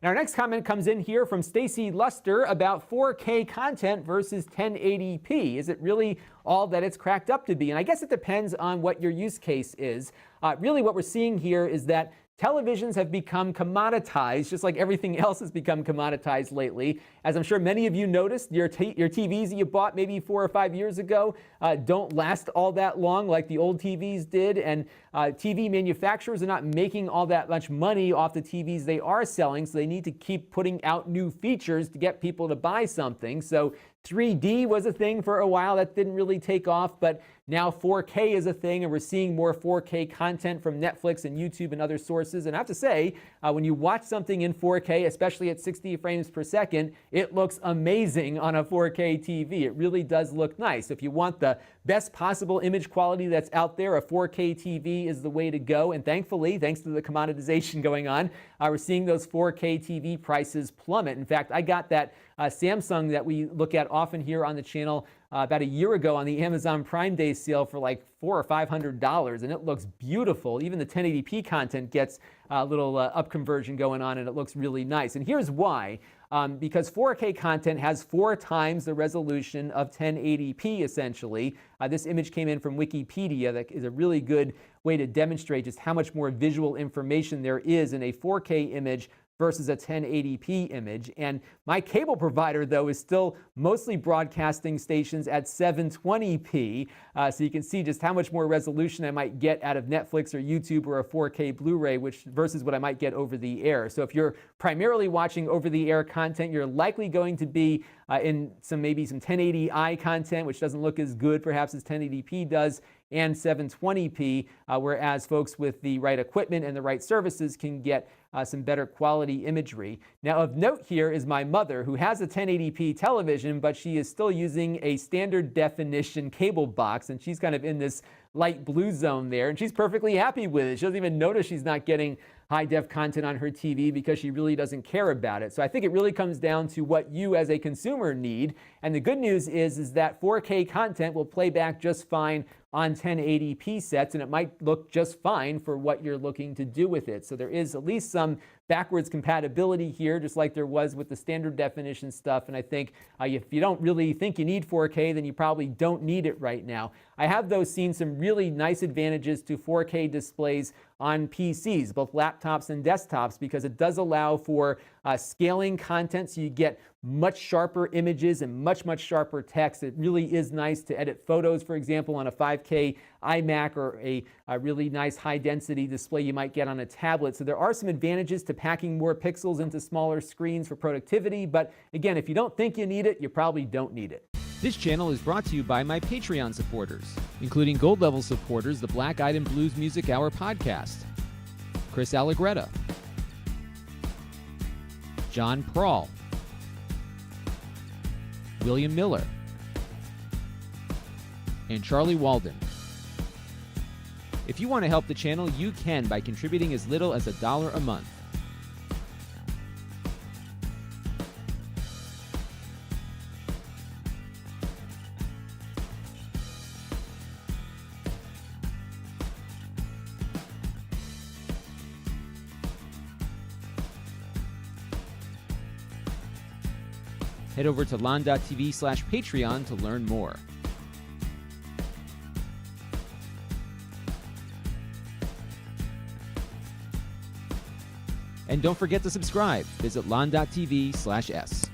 And our next comment comes in here from Stacy Luster about 4K content versus 1080p. Is it really all that it's cracked up to be? And I guess it depends on what your use case is. Really what we're seeing here is that televisions have become commoditized, just like everything else has become commoditized lately. As I'm sure many of you noticed, your TVs that you bought maybe 4 or 5 years ago don't last all that long like the old TVs did. And TV manufacturers are not making all that much money off the TVs they are selling, so they need to keep putting out new features to get people to buy something. So 3D was a thing for a while that didn't really take off, but now 4K is a thing, and we're seeing more 4K content from Netflix and YouTube and other sources. And I have to say, when you watch something in 4K, especially at 60 frames per second, it looks amazing on a 4K TV. It really does look nice. If you want the best possible image quality that's out there, a 4K TV is the way to go. And thankfully, thanks to the commoditization going on, we're seeing those 4K TV prices plummet. In fact, I got that Samsung that we look at often here on the channel about a year ago on the Amazon Prime Day sale for like $400 or $500, and it looks beautiful. Even the 1080p content gets a little up conversion going on, and it looks really nice. And here's why. Because 4K content has 4 times the resolution of 1080p, essentially. This image came in from Wikipedia. That is a really good way to demonstrate just how much more visual information there is in a 4K image versus a 1080p image. And my cable provider, though, is still mostly broadcasting stations at 720p. So you can see just how much more resolution I might get out of Netflix or YouTube or a 4K Blu-ray, versus what I might get over the air. So if you're primarily watching over the air content, you're likely going to be in maybe some 1080i content, which doesn't look as good perhaps as 1080p does, and 720p, whereas folks with the right equipment and the right services can get some better quality imagery. Now, of note here is my mother, who has a 1080p television, but she is still using a standard definition cable box, and she's kind of in this light blue zone there, and she's perfectly happy with it. She doesn't even notice she's not getting high-def content on her TV because she really doesn't care about it. So I think it really comes down to what you as a consumer need. And the good news is that 4K content will play back just fine on 1080p sets, and it might look just fine for what you're looking to do with it. So there is at least some backwards compatibility here, just like there was with the standard definition stuff. And I think if you don't really think you need 4K, then you probably don't need it right now. I have, though, seen some really nice advantages to 4K displays on PCs, both laptops and desktops, because it does allow for scaling content, so you get much sharper images and much sharper text. It really is nice to edit photos, for example, on a 5K iMac or a really nice high-density display you might get on a tablet. So there are some advantages to packing more pixels into smaller screens for productivity. But again, if you don't think you need it, you probably don't need it. This channel is brought to you by my Patreon supporters, including gold level supporters, the Black Eyed and Blues Music Hour podcast, Chris Allegretta, John Prawl, William Miller, and Charlie Walden. If you want to help the channel, you can by contributing as little as $1 a month. Head over to Lon.TV/Patreon to learn more. And don't forget to subscribe. Visit Lon.TV/S.